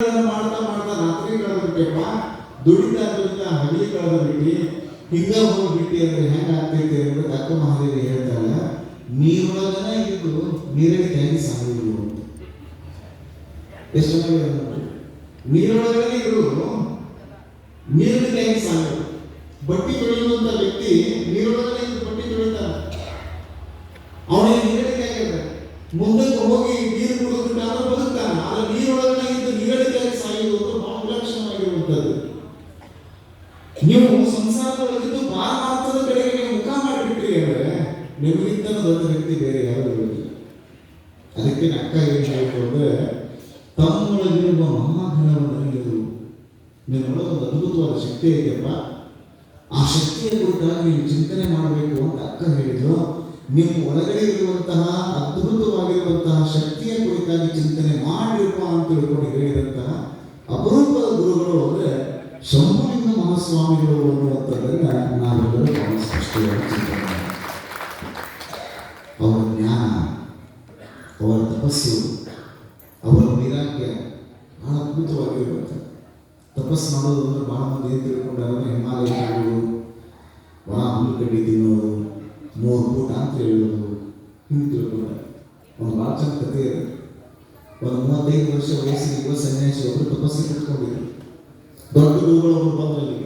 ಮಾಡ್ತಾ ಮಾಡ್ತಾ ರಾತ್ರಿ ಕಳೆದ್ಬಿಟ್ಟೆಪ್ಪ, ದುಡಿತಾ ದುಡಿತಾ ಹಳ್ಳಿ ಕಳೆದ್ಬಿಟ್ಟು ಹಿಂಗ ಹೋಗ್ಬಿಟ್ಟು ಅಂದ್ರೆ ಹೆಂಗ ಆಗ್ತೈತಿ ಅಂದ್ರೆ ಅಕ್ಕ ಮಹಾದೇವಿ ಹೇಳ್ತಾಳ, ನೀರೊಳಗನ ಇದ್ದು ನೀರಲ್ಲಿ ಕೈ ಸಾಗುವುದು ಅಂತ. ಎಷ್ಟು ನೀರೊಳಗನೆ ಇರುವುದು ನೀರಲ್ಲಿ ಕೈ ಸಾಗುವುದು. ಬಟ್ಟಿ ತೊಳೆಯುವಂತ ವ್ಯಕ್ತಿ ನೀರೊಳಗನೆ ಇದ್ದು ಬಟ್ಟಿ ತೊಳಿತಾನೆ, ಅವನಿಗೆ ನೀರಡಿಕೆ ಆಗಿದೆ. ಮುಂದಕ್ಕೆ ಹೋಗಿ ನೀರು ಕುಡಿದ್ಬಿಟ್ಟು ಅವನು ಬದುಕ್ತಾನೆ. ಆದ್ರೆ ನೀರೊಳಗನೆ ಇದ್ದು ನೀರಡಿಕೆಯಾಗಿ ಸಾಯುವುದು ಬಹಳ ವಿಲಕ್ಷಣವಾಗಿರುವಂಥದ್ದು. ನೀವು ಸಂಸಾರದೊಳಗಿದ್ದು ಪಾರಮಾರ್ಥದ ಕಡೆಗೆ ನೀವು ಮುಖ ಮಾಡಿಬಿಟ್ರಿ ಅಂದ್ರೆ ನಿಮಗಿಂತ ದೊಡ್ಡ ವ್ಯಕ್ತಿ ಬೇರೆ ಯಾರು ಇರುವುದಿಲ್ಲ. ಅದಕ್ಕೆ ಅಕ್ಕ ಏನು ಹೇಳಿದ್ರು ಅಂದ್ರೆ, ತಮ್ಮೊಳಗಿರುವ ಮಹಾಘನವನ್ನು ಹೇಳಿದರು, ನಿನ್ನೊಳಗೆ ಒಂದು ಅದ್ಭುತವಾದ ಶಕ್ತಿ ಇದೆಯಪ್ಪ, ಆ ಶಕ್ತಿಯ ಕುರಿತಾಗಿ ನೀವು ಚಿಂತನೆ ಮಾಡಬೇಕು ಅಂತ ಅಕ್ಕ ಹೇಳಿದ್ರು. ನಿಮ್ಮ ಒಳಗಡೆ ಇರುವಂತಹ ಅದ್ಭುತವಾಗಿರುವಂತಹ ಶಕ್ತಿಯ ಕುರಿತಾಗಿ ಚಿಂತನೆ ಮಾಡಿರುವ ಅಂತ ತಿಳ್ಕೊಂಡು ಹೇಳಿದಂತಹ ಅಪರೂಪದ ಗುರುಗಳು ಅಂದ್ರೆ ಶಂಭುಲಿಂಗ ಮಹಾಸ್ವಾಮಿಗಳು ಅನ್ನುವಂಥದ್ದನ್ನ ನಾವೆಲ್ಲರೂ ಬಹಳ ಸ್ಪಷ್ಟವಾಗಿ ಚಿಂತನೆ ಮಾಡಿ, ಅವರ ಜ್ಞಾನ, ಅವರ ತಪಸ್ಸು, ಅವರ ವೈರಾಗ್ಯ ಬಹಳ ಅದ್ಭುತವಾಗಿರುವಂಥದ್ದು. ತಪಸ್ಸು ಮಾಡೋದು ಅಂದ್ರೆ ಬಹಳ ಮಂದಿ ಏನು ತಿಳ್ಕೊಂಡಾಗ ಹಿಮಾಲಯ ಮಾಡೋದು, ಒಣ ಹುಲ್ಲು ಕಡ್ಡಿ ತಿನ್ನೋದು, 3 ಫೂಟ್ ಅಂತ ಹೇಳೋದು, ಹಿಂಗೆ ತಿಳ್ಕೊಂಡ. ಒಂದು ಭಾಳ ಚಂದ ಕಥೆ ಇದೆ. ಒಂದು 35 ವರ್ಷ ವಯಸ್ಸಿಗೆ ಯುವ ಸನ್ಯಾಸಿ ಒಬ್ಬರು ತಪಸ್ಸಿಗೆ ಕುತ್ಕೊಂಡಿದ್ರು. ದೊಡ್ಡ ಗುರುಗಳೊಬ್ಬರು ಬಂದ್ರಲ್ಲಿ,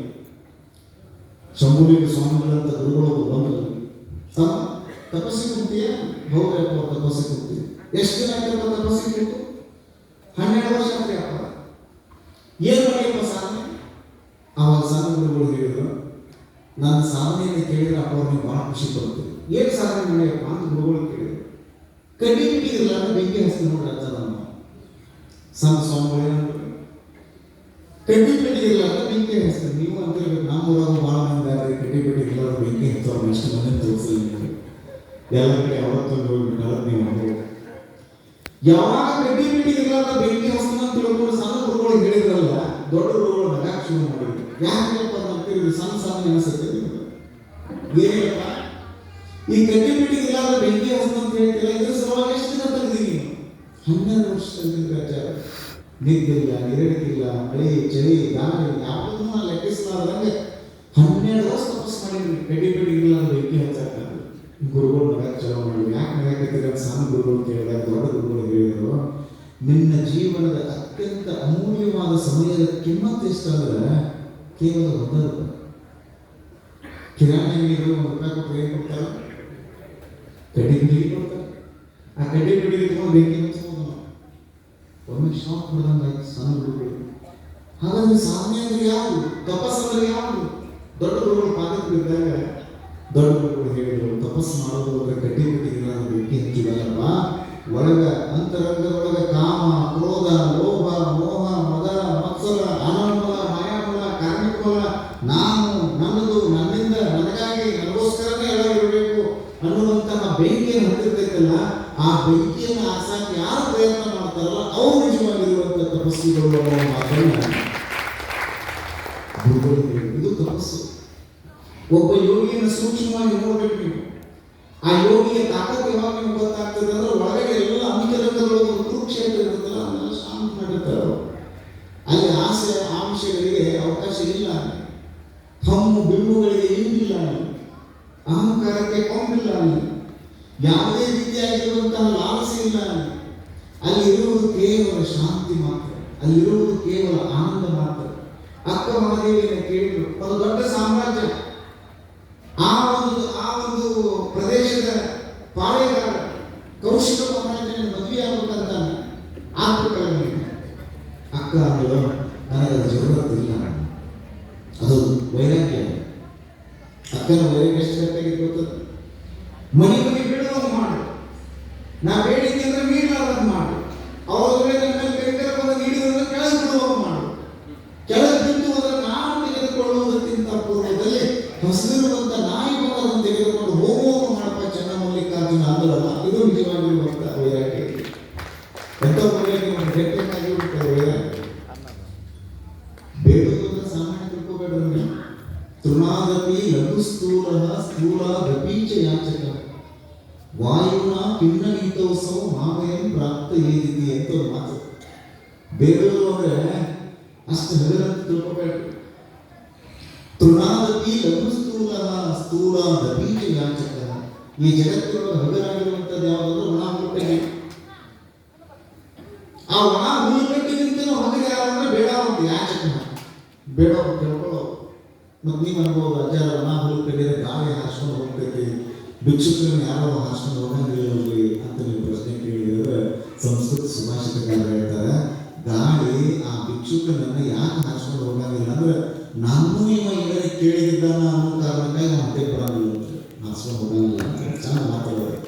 ಶಂಭುಲಿಂಗ ಸ್ವಾಮಿಗಳಂತ ಗುರುಗಳೊಬ್ಬರು ಬಂದ್ರಲ್ಲಿ. ತಪಸ್ಸಿಗೆ ಕುಂತೀಯ? ಹೌದಪ್ಪ, ತಪಸ್ಸಿಗೆ ಕುಂತೀವಿ. ಎಷ್ಟು ದಿನ ಆಯ್ತಪ್ಪ ತಪಸ್ಸಿಗೆ ಕುಂತು? 12 ವರ್ಷ ಆಗ್ತೀಯಪ್ಪ. ಏನು ಮಾಡಿಯಪ್ಪ ಸಾಧನೆ? ಆವಾಗ ಸಾಧನೆ ಗುರುಗಳು ಹೇಳಿದ್ರು, ನನ್ನ ಸಾಧನೆಯನ್ನು ಕೇಳಿದ್ರೆ ಅಪ್ಪ ಅವ್ರಿಗೆ ಭಾಳ ಖುಷಿ ಬರುತ್ತೆ. ಏನು ಸಾಧನೆ ಮಾಡಿಯಪ್ಪ ಅಂತ ಗುರುಗಳು ಕೇಳಿದ್ರು. ಕಡ್ಡಿ ಬಿಟ್ಟಿದ್ದಿಲ್ಲ ಅಂದ್ರೆ ಬೆಂಕಿ ಹಸ್ತಿ ನೋಡಿ ಅರ್ಥ ನಮ್ಮ ಸಣ್ಣ ಸ್ವಾಮಿಗಳು ಏನಂದ್ರೆ, ಕಡ್ಡಿ ಬಿಟ್ಟಿದ್ದಿಲ್ಲ ಅಂದ್ರೆ ಬೆಂಕಿ ಹಸ್ತಾರೆ. ನೀವು ಅಂತ ಹೇಳ್ಬೇಕು, ನಮ್ಮೂರಾಗ ಭಾಳ ಮಂದಿ ಆದರೆ ಕಡ್ಡಿ ಬಿಟ್ಟಿದ್ದಿಲ್ಲ ಅಂದ್ರೆ ಬೆಂಕಿ ಹಚ್ಚೋರು ಎಷ್ಟು ಮಂದಿ ತೋರಿಸಲಿ ಎಲ್ಲ ಕಡೆ ಅವತ್ತೊಂದು ಹೋಗ್ಬಿಟ್ಟಾರ. ನೀವು ಯಾವಾಗ ಕಡ್ಡಿ ಬಿಟ್ಟಿದ್ದಿಲ್ಲ ಅಂದ್ರೆ ಬೆಂಕಿ ಹಸ್ತ ಅಂತ ತಿಳ್ಕೊಂಡು ಸಣ್ಣ ಗುರುಗಳು ಹೇಳಿದ್ರಲ್ಲ, ದೊಡ್ಡ ಗುರುಗಳು ನಗಾಕ್ ಶುರು ಮಾಡಿದ್ರು. ಯಾಕಪ್ಪ ಅಂತೀವಿ, ಸಣ್ಣ ಸಣ್ಣ ಅನಿಸುತ್ತೆ ಏನಪ್ಪ ಈ ಕಡ್ಡಿ ಬಿಟ್ಟಿದ್ದಿಲ್ಲ ಅಂದ್ರೆ ಬೆಂಕಿ ಹಸ್ತ ಅಂತ ಹೇಳ್ತಿಲ್ಲ, ಇದ್ರ ಸಲುವಾಗಿ ಎಷ್ಟು ದಿನ ತೆಗೆದೀನಿ? 12 ವರ್ಷದಿಂದ ನಿದ್ದಿಲ್ಲ, ನಿರಡಿಕಿಲ್ಲ, ಮಳೆ ಚಳಿ ಗಾಳಿ ಯಾವುದನ್ನು ಲೆಕ್ಕಿಸಲಾರ್ದಂಗೆ 12 ವರ್ಷ ತಪಸ್ ಮಾಡಿದ್ರಿ. ಕಡ್ಡಿ ಬಿಟ್ಟಿದ್ದಿಲ್ಲ ಅಂದ್ರೆ ಬೆಂಕಿ ಹಚ್ಚಾಕ ಗುರುಗಳು ನಗಾಕ್ ಚಲೋ ಮಾಡಿದ್ರು. ಯಾಕೆ ನಗಾಕತ್ತೀರ? ಸಣ್ಣ ಗುರುಗಳು ಕೇಳಿದಾಗ ದೊಡ್ಡ ಗುರುಗಳು ಹೇಳಿದ್ರು, ನಿನ್ನ ಜೀವನದ ಅತ್ಯಂತ ಅಮೂಲ್ಯವಾದ ಸಮಯದ ಕಿಮ್ಮತ್ತು ಎಷ್ಟಂದ್ರೆ ಕೇವಲ 1 ರೂಪಾಯಿ. ಕಿರಾಣಿ ಅಂಗಡಿಗಳು 1 ರೂಪಾಯಿ ಕೊಟ್ಟರೆ ಏನು ಕೊಡ್ತಾರೆ? ಕಡ್ಡಿ ಬಿಡಿ ಕೊಡ್ತಾರೆ. ಆ ಕಡ್ಡಿ ಬಿಡಿ ತಗೊಂಡು ಬೆಂಕಿ ಹಚ್ಬೋದು. ಒಮ್ಮೆ ಶಾಕ್ ಹೊಡೆದಂಗೆ ಆಯ್ತು ಸಣ್ಣ ಗುರುಗಳು. ಹಾಗಾದ್ರೆ ಸಾಧನೆ ಅಂದ್ರೆ ಯಾವುದು? ತಪಸ್ಸು ಅಂದ್ರೆ ಯಾವುದು? ದೊಡ್ಡ ಗುರುಗಳು ಪಾದಕ್ಕೆ ಬಿದ್ದಾಗ ದೊಡ್ಡ ಗುರುಗಳು ಹೇಳಿದ್ರು, ತಪಸ್ಸು ಮಾಡೋದು ಅಂದ್ರೆ ಕಡ್ಡಿ ಬಿಟ್ಟಿಲ್ಲ ಅಂದ್ರೆ ಬೆಂಕಿ ಹಚ್ಚಿದಲ್ಲಪ್ಪ, ಒಳಗ ಅಂತರಂಗದೊಳಗ ಕಾಮ, ಕ್ರೋಧ, ಲೋಭ, ಮೋಹ, ಮದ, ಮತ್ಸರ, ಅನನ್ಮಲ, ಮಾಯಾಮಲ, ಕಾರ್ಮಿಕಮಲ, ನಾನು, ನನ್ನದು, ನನ್ನಿಂದ, ನನಗಾಗಿ, ನನಗೋಸ್ಕರನೇ ಎಲ್ಲ ಇರಬೇಕು ಅನ್ನುವಂತಹ ಬೆಂಕಿಯನ್ನು ಹತ್ತಿರ್ತೈತಲ್ಲ, ಆ ಬೆಂಕಿಯನ್ನು ಆಸಾಕಿ ಯಾರು ಪ್ರಯತ್ನ ಮಾಡ್ತಾರಲ್ಲ ಅವ್ರು ನಿಜವಾಗಿರುವಂಥ ತಪಸ್ಸಿಗಳು ಅನ್ನೋ ಮಾತನ್ನ ಗುರುಗಳು ಹೇಳಿದ್ರು. ಇದು ತಪಸ್ಸು. ಒಬ್ಬ ಯೋಗಿಯನ್ನು ಸೂಕ್ಷ್ಮವಾಗಿ ನೋಡ್ಬೇಕು ನೀವು. ಆ ಯೋಗಿಯ ತಾಕತ್ತು ಯಾವಾಗ ನಿಮ್ಗೆ ಗೊತ್ತಾಗ್ತದೆ ಅಂದ್ರೆ, ಒಳಗಡೆ ಎಲ್ಲ ಅಂತರಂಗದೊಳಗೆ ಕುರುಕ್ಷೇತ್ರ ಇರುತ್ತಲ್ಲ, ಅದನ್ನೆಲ್ಲ ಶಾಂತ ಮಾಡಿರ್ತಾರೆ. ಅಲ್ಲಿ ಆಸೆ ಆಂಶಗಳಿಗೆ ಅವಕಾಶ ಇಲ್ಲ, ಹಮ್ಮು ಬಿಂಬುಗಳಿಗೆ ಇಂಗಿಲ್ಲ, ಅಹಂಕಾರಕ್ಕೆ ಕೊಂಬಿಲ್ಲ, ಯಾವುದೇ ರೀತಿಯಾಗಿರುವಂತಹ ಲಾಲಸೆ ಇಲ್ಲ. ಅಲ್ಲಿ ಇರುವುದು ಕೇವಲ ಶಾಂತಿ ಮಾತ್ರ, ಅಲ್ಲಿರುವುದು ಕೇವಲ ಆನಂದ ಮಾತ್ರ. ಅಕ್ಕ ಮಹಾದೇವಿಯನ್ನು ಕೇಳಿದ್ರು, ಒಂದು ದೊಡ್ಡ ಸಾಮ್ರಾಜ್ಯ, ಆ ಒಂದು ಪ್ರದೇಶದ ಪಾಳೆಗಾರ ಕೌಶಿಕ ಮಹಾರಾಜನ ಮದುವೆ ಆಗ್ಬೇಕಂತಾನೆ ಆಗ್ಬೇಕಾಗಿ ಅಕ್ಕ ಅನ್ನೋದು ನನಗೆ ಜರುರತ್ತಿಲ್ಲ. ಅದು ವೈರಾಗ್ಯ. ಅಕ್ಕನ ವೈರಾಗ್ಯ ಎಷ್ಟು ಗಟ್ಟಿಯಾಗಿ ಗೊತ್ತದ? ಮನೆ ಬಿಡುವಂಗೆ ಮಾಡು, ನಾ ಬೇಡಿಕೆ ಅಂದ್ರೆ ಮೀರಲಾರ್ದಂಗೆ ಮಾಡು, ಅವ್ರ ಮೇಲೆ ಕೈಕರ ಬಂದ ನೀಡಿದ್ರೆ ಕೆಳಗೆ ಬಿಡುವಂಗೆ ಮಾಡು. ಕೆಳಗೆ ಬಿದ್ದು ಹೋದ್ರೆ ನಾನು ತೆಗೆದುಕೊಳ್ಳುವುದಕ್ಕಿಂತ ಪೂರ್ವದಲ್ಲಿ ಹೊಸದಿರುವಂತ ನಾಯಿ ಬಂದನ್ನು ತೆಗೆದುಕೊಂಡು ಹೋಗುವಂಗೆ ಮಾಡಪ್ಪ ಚನ್ನಮಲ್ಲಿಕಾರ್ಜುನ ಅಂದ್ರಲ್ಲ. ಇದು ನಿಜವಾಗಿರುವಂತ ವೈರಾಗ್ಯ. ಎಂತ ವೈರಾಗ್ಯ? ಒಂದು ಗಟ್ಟಿಯಾಗಿರುವಂತ ವೈರಾಗ್ಯ. ಬೇಡುವುದನ್ನು ಸಾಮಾನ್ಯ ತಿಳ್ಕೋಬೇಡ್ರಿ. ತೃಣಾದಪಿ ಲಘು ಸ್ಥೂಲ ಸ್ಥೂಲ ಗಪೀಚ ಯಾಚಕ ವಾಯುನ ಕಿನ್ನನೀತೋತ್ಸವ ಮಾಮಯಂ ಪ್ರಾಪ್ತ ಏದಿತಿ ಅಂತ ಒಂದು ಮಾತು. ಬೇಡೋದು ಅಂದ್ರೆ ಅಷ್ಟು ಹಗರಂತ ತಿಳ್ಕೊಬೇಡ್ರಿ. ತೃಣಾದಪಿ ಲಘು ಸ್ಥೂಲ ಸ್ಥೂಲ ಬೀಜ ಯಾಚಕ. ಈ ಜಗತ್ತಿನೊಳಗೆ ಹಗರಾಗಿರುವಂಥದ್ದು ಯಾವುದಂದ್ರೆ ಒಣ ಹುಲ್ಲುಕಡ್ಡಿ. ಆ ಒಣ ಹುಲ್ಲುಕಡ್ಡಿಗಿಂತ ಹಗರ ಯಾರಂದ್ರೆ ಬೇಡ ಅಂತ ಯಾಚಕ, ಬೇಡ ಅಂತ ತಿಳ್ಕೊಳ್ಳೋ. ಮತ್ತು ನೀವು ಅನ್ಬೋದು ಅಜ್ಜಾರ ಒಣ ಹುಲ್ಲುಕಡ್ಡಿದ್ರೆ ಗಾಳಿ ಹಾರಿಸ್ಕೊಂಡು ಹೋಗ್ತೈತಿ, ಭಿಕ್ಷುಕರನ್ನು ಯಾರೋ ಹಾರಿಸ್ಕೊಂಡು ಹೋಗಂಗಿಲ್ಲಲ್ರಿ ಅಂತ ನೀವು ಪ್ರಶ್ನೆ ಕೇಳಿದ್ರೆ ಸಂಸ್ಕೃತ ಸುಭಾಷಿತಗಾರರು ಹೇಳ್ತಾರೆ, ಗಾಳಿ ಆ ಭಿಕ್ಷುಕನನ್ನ ಯಾಕೆ ಹಾರಿಸ್ಕೊಂಡು ಹೋಗಂಗಿಲ್ಲ ಅಂದ್ರೆ ನಾನು ಇವ ಏನಾರ ಕೇಳಿದ್ದಾನ ಅನ್ನೋ ಕಾರಣಕ್ಕಾಗಿ ನಾವು ಹೊಟ್ಟೆ ಬರಂಗಿಲ್ಲ ಅಂತ ಹಾರಿಸ್ಕೊಂಡು ಹೋಗಂಗಿಲ್ಲ ಅಂತ ಚೆನ್ನಾಗಿ ಮಾತಾಡೋದು.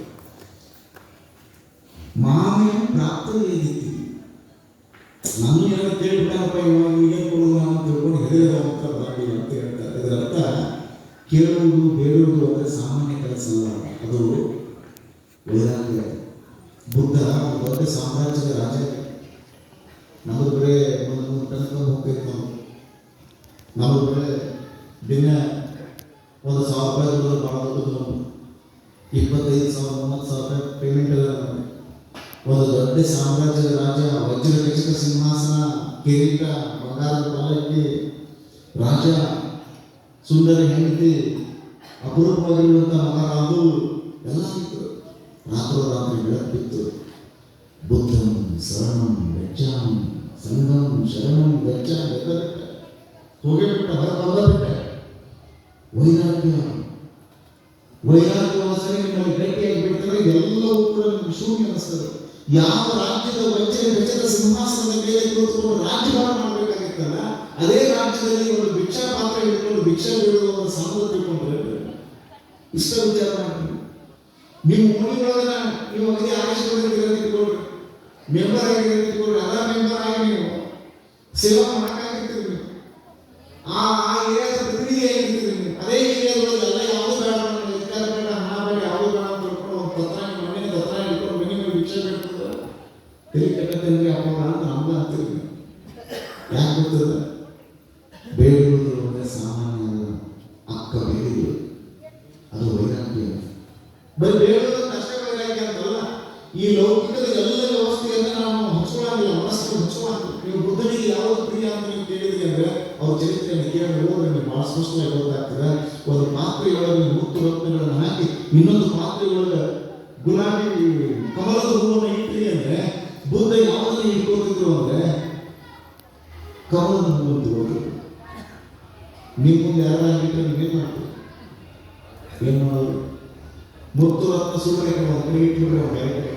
ಮಾಮೆಯ ಪ್ರಾಪ್ತ ಏನಿತ್ತು, ನಾನು ಏನಾರ ಕೇಳ್ಬಿಟ್ಟಪ್ಪ ಇವಾಗ ಈಗೇನು ಕೊಡೋದು ಅಂತ ತಿಳ್ಕೊಂಡು ಹೆದರಿದ ಅಂತ ಬರಂಗಿಲ್ಲ ಅಂತ ಹೇಳ್ತಾರೆ. ಇದರ ಅರ್ಥ ಕೇಳುವುದು ಬೇಡುವುದು ಅಂದರೆ ಸಾಮಾನ್ಯ ಕೆಲಸ ಅಲ್ಲ, ಅದು ವೈರಾಗ್ಯ. ಬುದ್ಧ ದೊಡ್ಡ ಸಾಮ್ರಾಜ್ಯದ ರಾಜ. ನಮಗೆ ಬರೇ ಒಂದು ತನಕ ಹೋಗ್ಬೇಕು, ನಮಗೆ ಬರೇ ದಿನ 1,000 ರೂಪಾಯಿ ಭಾಳ ದೊಡ್ಡದು, 25,000 30,000 ಪೇಮೆಂಟ್ ಎಲ್ಲ. ಒಂದು ದೊಡ್ಡ ಸಾಮ್ರಾಜ್ಯದ ರಾಜ, ವಜ್ರ ಖಚಿತ ಸಿಂಹಾಸನ, ಕಿರೀಟ, ಬಂಗಾರದ ಪಲ್ಲಕ್ಕಿ, ರಾಜ, ಸುಂದರ ಹೆಂಡತಿ, ಅಪರೂಪವಾಗಿರುವಂಥ ಮಹಾರಾಜು ಎಲ್ಲ ಇತ್ತು. ರಾತ್ರೋರಾತ್ರಿ ಬೆಳಕಿತ್ತು. ಬುದ್ಧಂ ಶರಣಂ ಗಚ್ಚಾಮಿ, ಸಂಘಂ ಶರಣಂ ಗಚ್ಚಾಮಿ, ಹೋಗೇ ಬಿಟ್ಟ, ಹೊರ ಬಿಟ್ಟ. ವೈರಾಗ್ಯ ಸರಿ ನಿಮ್ಮಲ್ಲಿ ಗಟ್ಟಿಯಾಗಿ ಬಿಡ್ತಾರೆ, ಎಲ್ಲವೂ ಕೂಡ ನಿಮ್ಗೆ ಶೂನ್ಯ ಅನಿಸ್ತದೆ. ಯಾವ ರಾಜ್ಯದ ವಜ್ರ ಖಚಿತ ಸಿಂಹಾಸನದ ಮೇಲೆ ಕೂತ್ಕೊಂಡು ರಾಜ್ಯಭಾರ ಮಾಡಬೇಕಾಗಿತ್ತಲ್ಲ, ಅದೇ ರಾಜ್ಯದಲ್ಲಿ ಒಂದು ಭಿಕ್ಷಾ ಪಾತ್ರ ಇಟ್ಕೊಂಡು ಭಿಕ್ಷಾ ಬೇಡುವ ಒಂದು ಸಾಮರ್ಥ್ಯ ತಿಳ್ಕೊಂಡ್ರೆ ಇಷ್ಟ ವಿಚಾರ ಮಾಡ್ತೀವಿ. ನಿಮ್ಮ ಓಣಿಗಳನ್ನ ನೀವು ಅದೇ ಆದೇಶದಲ್ಲಿ ಇಟ್ಕೊಳ್ರಿ, ಮೆಂಬರ್ ಆಗಿ ಇಟ್ಕೊಳ್ರಿ, ಅದ ಮೆಂಬರ್ ಆಗಿ ನೀವು ಸೇವಾ ಮಾಡಕ್ಕಾಗಿರ್ತೀರಿ. ನೀವು ಆ ಏರಿಯಾದ ಪ್ರತಿನಿಧಿ ಆಗಿರ್ತೀರಿ. ನೀವು ಅದೇ ಏರಿಯಾದೊಳಗೆ ಎಲ್ಲ ಯಾವುದು ಬೇಡ, ಅಧಿಕಾರ ಬೇಡ, ಹಣ ಬೇಡ, ಯಾವುದು ಬೇಡ ಅಂತ ತಿಳ್ಕೊಂಡು ಒಂದು ಪತ್ರ ಮಣ್ಣಿನ ಪತ್ರ ಇಟ್ಕೊಂಡು ಮನೆ ಮೇಲೆ ಭಿಕ್ಷೆ ಬೇಡ್ತದ, ತೆಲಿ ಕೆಟ್ಟದ್ರಿ ಅಪ್ಪ ಅಂತ ನಮ್ಗೆ ಅಂತೀರಿ. ಯಾಕೆ ಗೊತ್ತದ? ಬೇಡುವುದು ಅಂದರೆ ಸಾಮಾನ್ಯ ಅಲ್ಲ, ಅಕ್ಕ ಬೇಡುವುದು ಅದು ವೈರಾಗ್ಯ. ಬರೀ ಬೇಡುವುದು ಅಷ್ಟೇ ವೈರಾಗ್ಯ ಅಂತಲ್ಲ, ಈ ಲೌಕಿಕದ ಎಲ್ಲ ವ್ಯವಸ್ಥೆಯನ್ನು ನಾವು ಹಂಚ್ಕೊಳ್ಳಂಗಿಲ್ಲ, ಮನಸ್ಸು ಹಂಚ್ಕೊಳ್ಳಂಗಿಲ್ಲ. ನೀವು ಬುದ್ಧನಿಗೆ ಯಾವುದು ಪ್ರಿಯ ಅಂತ ನೀವು ಕೇಳಿದ್ರಿ ಅಂದ್ರೆ ಅವ್ರ ಚರಿತ್ರೆಯನ್ನು ಕೇಳಿ ಹೋದ್ರೆ ನಿಮ್ಗೆ ಬಹಳ ಸ್ಪಷ್ಟವಾಗಿ ಗೊತ್ತಾಗ್ತದೆ. ಒಂದು ಪಾತ್ರೆಯೊಳಗೆ ಮುತ್ತು ರತ್ನಗಳನ್ನು ಹಾಕಿ ಇನ್ನೊಂದು ಪಾತ್ರೆಯೊಳಗೆ ಗುಲಾಬಿ ಕಮಲದ ಹೂವನ್ನು ಇಟ್ರಿ ಅಂದ್ರೆ ಬುದ್ಧ ಯಾವುದನ್ನು ಇಟ್ಕೋತಿದ್ರು ಅಂದ್ರೆ ಕಮಲದ ಹೂವನ್ನು ತಗೋತಿದ್ರು. ನಿಮ್ಮ ಮುಂದೆ ಯಾರಾಗಿಟ್ರೆ ನೀವೇನು ಮಾಡ್ತೀವಿ? ಏನು ಮಾಡೋದು? ಮುತ್ತು ರತ್ನ ಸುಳ್ಳು ಕಡೆ ಇಟ್ಬಿಟ್ರೆ ಅವ್ರು ಬೇರೆ ಕಡೆ.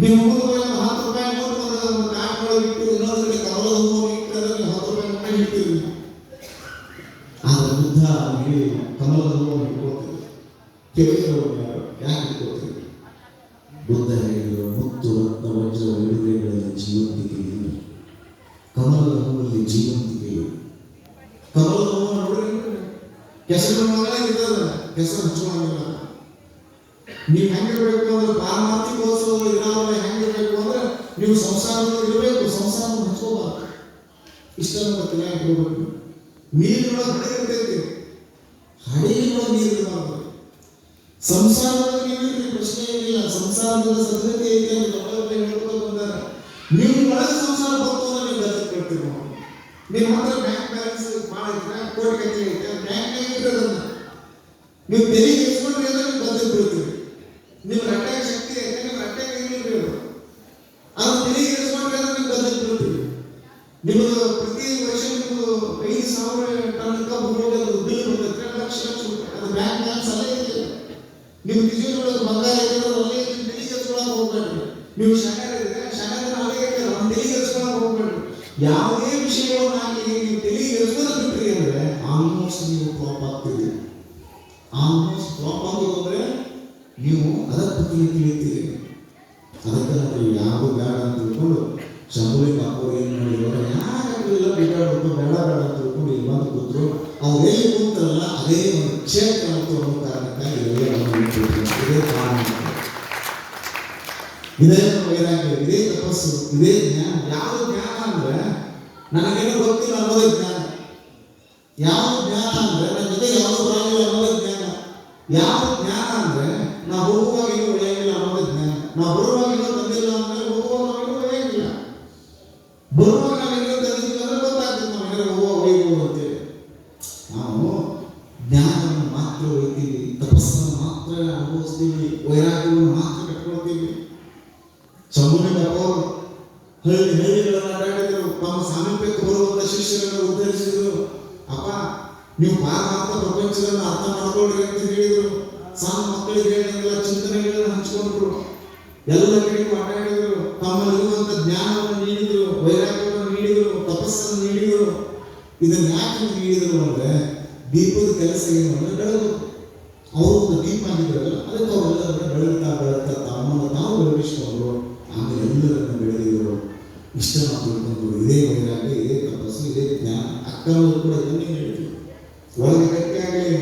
ನೀವು 10 ರೂಪಾಯಿ ನೋಟ್ ಒಂದು ಕಾಟ್ರೊಳಗೆ ಇಟ್ಟು ಇನ್ನೊಂದು ಕಡೆ ಕಮಲದ ಹೂವನ್ನು ಇಟ್ಟರೆ ನೀವು 10 ರೂಪಾಯಿ ನೋಟ್ ಇಡ್ತೀರಿ. ಆದ್ರೆ ಬುದ್ಧ ಹೇಳಿ ಕಮಲದ ಹೂವನ್ನು ಇಟ್ಕೋತೀರಿ. ಕೇಳಿದವರು ಯಾರು? ಯಾಕೆ ಇಟ್ಕೋತೀರಿ? ಬುದ್ಧ ಹೇಳಿದರು, ಮುತ್ತು ರತ್ನ ವಜ್ರ ವೈಡೂರ್ಯಗಳಲ್ಲಿ ಜೀವಂತಿಕೆ ಇಲ್ಲ, ಕಮಲದ ಹೂವಲ್ಲಿ ಜೀವಂತಿಕೆ ಇಲ್ಲ. ಕಮಲದ ಹೂವು ನೋಡ್ರಿ, ಕೆಸರು ಇರ್ತದ, ಕೆಸರು ಹಂಚುವಂಗಿಲ್ಲ. ನೀವು ಹೆಂಗಿರ್ಬೇಕು ಅಂದ್ರೆ ಪಾರಮಾರ್ಥಿಕೋತ್ಸವ ಇರೋದ್ರೆ ಹೆಂಗಿರ್ಬೇಕು ಅಂದ್ರೆ ನೀವು ಸಂಸಾರದಲ್ಲಿ ಇರಬೇಕು, ಸಂಸಾರವನ್ನು ಹಂಚ್ಕೋಬಾರ್ದು. ಇಷ್ಟ ನಮ್ಮ ತಲೆ ಇಟ್ಕೋಬೇಕು. ನೀರಿನೊಳಗೆ ಹಡೆ ಇರ್ತೈತಿ, ಹಡೆಯಿನೊಳಗೆ ನೀರು ಇರಬಾರ್ದು. ಸಂಸಾರದಲ್ಲಿ ನೀರಿನ ಪ್ರಶ್ನೆ ಏನಿಲ್ಲ, ಸಂಸಾರದಿಂದ ಸದ್ಗತಿ ಐತೆ ಅಂತ ದೊಡ್ಡವರೇ ಹೇಳ್ಕೊಂಡು ಬಂದಾರ. ನೀವು ಒಳಗೆ ಸಂಸಾರ ಬಂತು ಅಂದ್ರೆ ನೀವು ಗತಿ ಕೊಡ್ತೀರಿ. ನಿಮ್ಮ ಹತ್ರ ಬ್ಯಾಂಕ್ ಬ್ಯಾಲೆನ್ಸ್ ಭಾಳ ಐತೆ, ಕೋಟಿ ಗತಿ ಐತೆ, ಬ್ಯಾಂಕ್ನಾಗ ಇರೋದನ್ನ ನೀವು ತೆರಿಗೆ ಇಸ್ಕೊಂಡ್ರಿ ಅಂದ್ರೆ ನೀವು ಗತಿ ಬಿಡ್ತೀರಿ. ನಿಮ್ಮ ರಟ್ಟಾಗ ಶಕ್ತಿ ಐತೆ, ನಿಮ್ಮ ರಟ್ಟಾಗ ಏನಿಲ್ಲ ಅದು ತೆರಿಗೆ ಇಸ್ಕೊಂಡ್ರಿ ಅಂದ್ರೆ ನೀವು ಗತಿ ಬಿಡ್ತೀರಿ. ನಿಮ್ಮದು ಪ್ರತಿ ವರ್ಷ ನಿಮ್ಮದು 5,000 ಟನ್ ಕಬ್ಬು ಹೋಗೋದು ಬಿಲ್ ಬರ್ತೈತೆ, ಲಕ್ಷ ಅದು ಬ್ಯಾಂಕ್ ಬ್ಯಾಲೆನ್ಸ್ ಅಲ್ಲೇ ಇರ್ತದೆ. ನಿಮ್ಮ ತಿಜೋರಿಯೊಳಗೆ ಬಂಗಾರ ಇರೋದು ಅಲ್ಲೇ ತೆರಿಗೆ ಇಸ್ಕೊಳಕ್ಕೆ ಹೋಗ್ಬೇಡ್ರಿ. ನೀವು ಶಂಕರ ಇದ್ರೆ ಶಂಕರ ಅಲ್ಲೇ ಇರ್ತದೆ, ಅವ್ನು ತೆರಿಗೆ ಇಸ್ಕೊಳಕ್ಕೆ ಹೋಗ್ಬೇಡ್ರಿ. ಯಾವುದೇ ವಿಷಯವನ್ನಾಗಿ ನೀವು ತೆರಿಗೆ ಇಸ್ಕೊಂಡು ಬಿಟ್ರಿ ಅಂದ್ರೆ ಆಲ್ಮೋಸ್ಟ್ ನೀವು ಫ್ಲಾಪ್ ಆಗ್ತೀರಿ. ಆಲ್ಮೋಸ್ಟ್ ಫ್ಲಾಪ್ ಆಗೋದು ಅಂದ್ರೆ ನೀವು ಅದರ ಬಗ್ಗೆ ತಿಳಿತೀರಿ. ಅದಕ್ಕೆ ನಾವು ಯಾವುದು ಬೇಡ ಅಂತ ತಿಳ್ಕೊಂಡು ಶಂಭುಲಿ ಕಾಕೋರು ಏನು ಮಾಡಿದ್ರು, ಯಾರಿಲ್ಲ ಬೇಕಾಡ್ಬೇಕು, ಬೇಡ ಬೇಡ ಅಂತ ತಿಳ್ಕೊಂಡು ಇಲ್ಲಿ ಬಂದು ಕೂತರು. ಅವ್ರು ಎಲ್ಲಿ ಕೂತಾರಲ್ಲ ಅದೇ ಒಂದು ಕ್ಷೇತ್ರ ಅಂತ ಅನ್ನೋ ಕಾರಣಕ್ಕಾಗಿ ಇದೇ ಕಾರಣ. ಇದೇ ವೈರಾಗ್ಯ, ಇದೇ ತಪಸ್ಸು, ಇದೇ ಜ್ಞಾನ. ಯಾವ ಜ್ಞಾನ ಅಂದ್ರೆ ನನಗೇನೋ ಗೊತ್ತಿಲ್ಲ ಅನ್ನೋದೇ ಜ್ಞಾನ. ಯಾವ ಜ್ಞಾನ ಅಂದ್ರೆ ನನ್ನ ಜೊತೆ ಯಾವುದು ಬರಂಗಿಲ್ಲ ಅನ್ನೋದೇ ಜ್ಞಾನ. ಯಾವ ಜ್ಞಾನ ಅಂದ್ರೆ ನಾವು ಹೋಗುವಾಗ ಇನ್ನೂ ಒಳ್ಳೆಯಂಗಿಲ್ಲ ಅನ್ನೋದೇ ಜ್ಞಾನ. ನಾವು ಬರುವಾಗ ಇನ್ನೂ ಬಂದಿಲ್ಲ ಅಂದ್ರೆ ಹೋಗುವಾಗ ಇನ್ನೂ ಒಳ್ಳೆಯಂಗಿಲ್ಲ. ನೀವು ಪಾರಮಾರ್ಥ ಪ್ರಪಂಚವನ್ನು ಅರ್ಥ ಮಾಡ್ಕೊಳ್ರಿ ಅಂತ ಹೇಳಿದ್ರು. ಸಣ್ಣ ಮಕ್ಕಳಿಗೆ ಹೇಳಿದಂಗೆಲ್ಲ ಚಿಂತನೆಗಳನ್ನು ಹಂಚಿಕೊಂಡ್ರು, ಎಲ್ಲ ಕಡೆಗೂ ಅಡ್ಡಾಡಿದ್ರು, ತಮ್ಮಲ್ಲಿರುವಂತ ಜ್ಞಾನವನ್ನು ನೀಡಿದ್ರು, ವೈರಾಗ್ಯವನ್ನು ನೀಡಿದ್ರು, ತಪಸ್ಸನ್ನು ನೀಡಿದ್ರು. ಇದನ್ನ ಯಾಕೆ ನೀಡಿದ್ರು ಅಂದ್ರೆ ದೀಪದ ಕೆಲಸ ಏನು ಅಂದ್ರೆ ಬೆಳಗು. ಅವರು ಒಂದು ದೀಪ ಆಗಿದ್ರಲ್ಲ, ಅದಕ್ಕೆ ಅವರೆಲ್ಲರನ್ನ ಬೆಳಗ್ತಾ ತಮ್ಮನ್ನು ತಾವು ಬೆಳಗಿಸಿಕೊಂಡ್ರು. ಆಮೇಲೆ ಎಲ್ಲರನ್ನ ಬೆಳೆದಿದ್ರು. ಇಷ್ಟ ನಾವು ತಿಳ್ಕೊಂಡ್ರು. ಇದೇ ವೈರಾಗ್ಯ, ಇದೇ ತಪಸ್ಸು, ಇದೇ ಜ್ಞಾನ. ಅಕ್ಕನವರು ಕೂಡ ಇದನ್ನೇ ಹೇಳಿದ್ರು. ಒಳಗೆ ಗಟ್ಟಿಯಾಗಲಿ.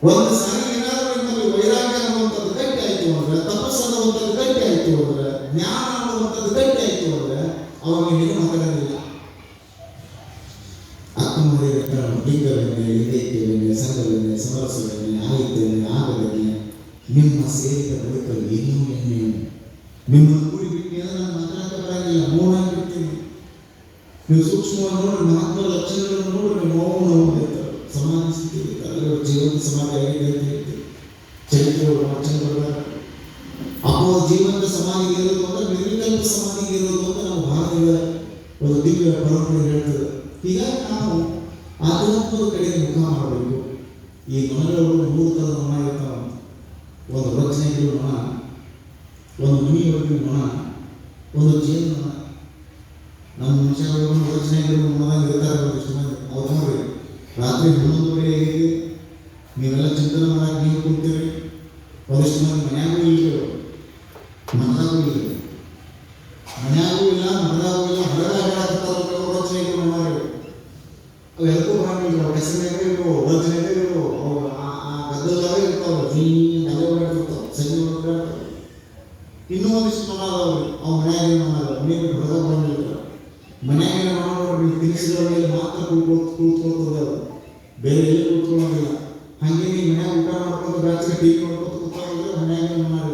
ಒಂದು ಸಾರಿ ಏನಾದರೂ ನಿಮ್ಮಲ್ಲಿ ವೈರಾಗ್ಯ ಅನ್ನುವಂಥದ್ದು ಗಟ್ಟಿ ಆಯ್ತು ಅಂದ್ರೆ, ತಪಸ್ಸು ಅನ್ನುವಂಥದ್ದು ಗಟ್ಟಿ ಆಯ್ತು ಅಂದ್ರೆ, ಜ್ಞಾನ ಅನ್ನುವಂಥದ್ದು ಗಟ್ಟಿ ಆಯ್ತು ಅಂದ್ರೆ ಅವಾಗ ನೀವು ಮಾತಾಡೋದಿಲ್ಲ. ಅಕ್ಕಮರಿ ಟೀಕರನ್ನೇ, ಇದೈಕ್ಯವೆನ್ನೇ, ಸಂಘವೆನ್ನೇ, ಸಮರಸವೆನ್ನೇ, ಆಯಿತೆನ್ನೇ, ಆಗವೆನ್ನೇ, ನಿಮ್ಮ ಸೇರಿದ ಬಳಿಕ ಏನೂ ಎನ್ನೇ, ನಿಮ್ಮನ್ನು ಕೂಡಿ ಬಿಟ್ಟು ನಾನು ಮಾತಾಡಕ್ಕೆ ಬರಂಗಿಲ್ಲ, ಮೌನ ಬಿಡ್ತೀನಿ. ನೀವು ಸೂಕ್ಷ್ಮವಾಗಿ ನೋಡ್ರಿ, ಮಹಾತ್ಮರ ಲಕ್ಷಣಗಳನ್ನು ನೋಡ್ರಿ, ಮೌನ ಇರ್ತಾರೆ, ಸಮಾಧಿ ಸ್ಥಿತಿ ಇರ್ತಾರೆ, ಜೀವಂತ ಸಮಾಧಿ ಆಗಿದೆ ಅಂತ ಹೇಳ್ತೀವಿ. ಚರಿತ್ರೆಗಳು ವಚನಗಳು ಅಪೋ ಜೀವಂತ ಸಮಾಧಿಗೆ ಇರೋದು ಅಂದ್ರೆ ನಿರ್ವಿಕಲ್ಪ ಸಮಾಧಿಗೆ ಇರೋದು ಅಂತ ನಾವು ಭಾರತೀಯ ಒಂದು ದಿವ್ಯ ಪರಂಪರೆ ಹೇಳ್ತದೆ. ಹೀಗಾಗಿ ನಾವು ಆಧ್ಯಾತ್ಮದ ಕಡೆಗೆ ಮುಖ ಮಾಡಬೇಕು. ಈ ಮನಗಳು 3 ಥರದ ಮನ ಇರ್ತಾವ. ಒಂದು ರಚನೆಗಳು ಮನ, ಒಂದು ಮನೆಯೊಳಗಿನ ಮನ, ಒಂದು ಜೇನು ಮನ. ನಮ್ಮ ಮನುಷ್ಯಗಳು ರಚನೆಗಳು ಮನದಾಗ ಇರ್ತಾರೆ ಒಂದಿಷ್ಟು ಮಂದಿ. ಅವ್ರು ನೋಡ್ರಿ, ರಾತ್ರಿ 11:30 ನೀವೆಲ್ಲ ಚಿಂತನೆ ಮಾಡಕ್ಕೆ ನೀವು ಕೂಡ್ತೀರಿ. ಒಂದಿಷ್ಟು ಮಂದಿ ಮನ್ಯಾಗೂ ಇಲ್ಲ, ಮನದಾಗೂ ಇಲ್ಲ, ಮನ್ಯಾಗೂ ಇಲ್ಲ, ಮನದಾಗೂ ಇಲ್ಲ, ಹೊರಗಾಗೋ ರಚನೆಗಳು ಮಾಡಿ ಅವು ಎಲ್ಕೂ ಬರಂಗಿಲ್ಲ. ಹೆಸರಿನಾಗ ಇರೋ ರಚನೆಗ ಇರೋ ಗದ್ದಲಾಗ ಇರ್ತಾವೆ, ಅಲೆ ಓಡಾಡ್ತಿರ್ತಾವೆ, ಸಂಜೆ ಓಡಾಡ್ತಾವೆ. ಇನ್ನೂ ಒಂದಿಷ್ಟು ಮನ ಅದಾವ್ರಿ, ಅವು ಮನ್ಯಾಗಿನ ಮನ ಅದಾವ, ಮನೆಗೆ ಹೊರಗೆ ಬರಂಗಿಲ್ಲ. ಮನ್ಯಾಗಿನ ಮನ ನೋಡ್ರಿ, ತಿನಿಸುಗಳ ಮೇಲೆ ಮಾತ್ರ ಕೂತ್ಕೊಳ್ತದೆ, ಬೇರೆ ಎಲ್ಲಿ ಕೂತ್ಕೊಳ್ಳೋದಿಲ್ಲ. ಹಾಗೆ ನೀವು ಮನ್ಯಾಗ ಊಟ ಮಾಡ್ಕೊಂಡು ರಾತ್ರಿ ಟಿವಿ ನೋಡ್ಕೊಂಡು ಕೂತ್ಕೊಂಡ್ರೆ ಮನ್ಯಾಗಿನ ಮನ.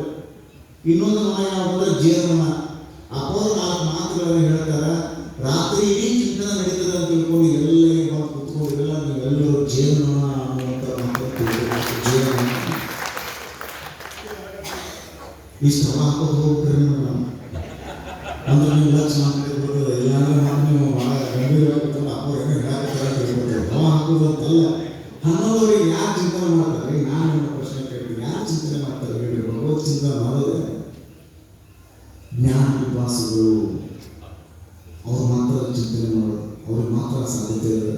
ಇನ್ನೊಂದು ಮನ ಯಾವುದಂದ್ರೆ ಜೇನು ಮನ. ಅಪ್ಪೋರು 4 ಮಾತುಗಳನ್ನು ಹೇಳ್ತಾರೆ. ರಾತ್ರಿ ಇಡೀ ಚಿಂತನೆ ನಡೀತದೆ ಅಂತ ತಿಳ್ಕೊಂಡು ಎಲ್ಲರಿಗೆ ಬಂದು ಕೂತ್ಕೊಂಡಿರಲ್ಲ. ನೀವೆಲ್ಲರೂ ಜೇನು ಮನ ಅನ್ನುವಂಥ ಜೇನು ಇಷ್ಟು ಹಾಕೋದು ಹೋಗ್ತಾರೆ ನಾವು ಅಂದ್ರೆ ನೀವು ಲಕ್ಷ ಹಾಕಿರ್ಬೋದು. ಎಲ್ಲಾಂದ್ರೆ ನೀವು ಭಾಳ ಗಂಭೀರವಾಗಿ ಅಪ್ಪ ಏನೋ ಹೇಳಕ್ಕೆ ಹವಾ ಹಾಕೋದು ಅಂತಲ್ಲ. 11 ಯಾರು ಚಿಂತನೆ ಮಾಡ್ತಾರೆ? ನಾನು ನಿಮ್ಮ ಪ್ರಶ್ನೆ ಕೇಳ್ತೀನಿ, ಯಾರು ಚಿಂತನೆ ಮಾಡ್ತಾರೆ ಹೇಳಿ? ಭಗವತ್ ಚಿಂತನೆ ಮಾಡೋದೇ ಜ್ಞಾನ ವಿದ್ವಾಂಸಗಳು, ಅವ್ರು ಮಾತ್ರ ಚಿಂತನೆ ಮಾಡೋದು, ಅವ್ರಿಗೆ ಮಾತ್ರ ಸಾಧ್ಯತೆ ಇದೆ.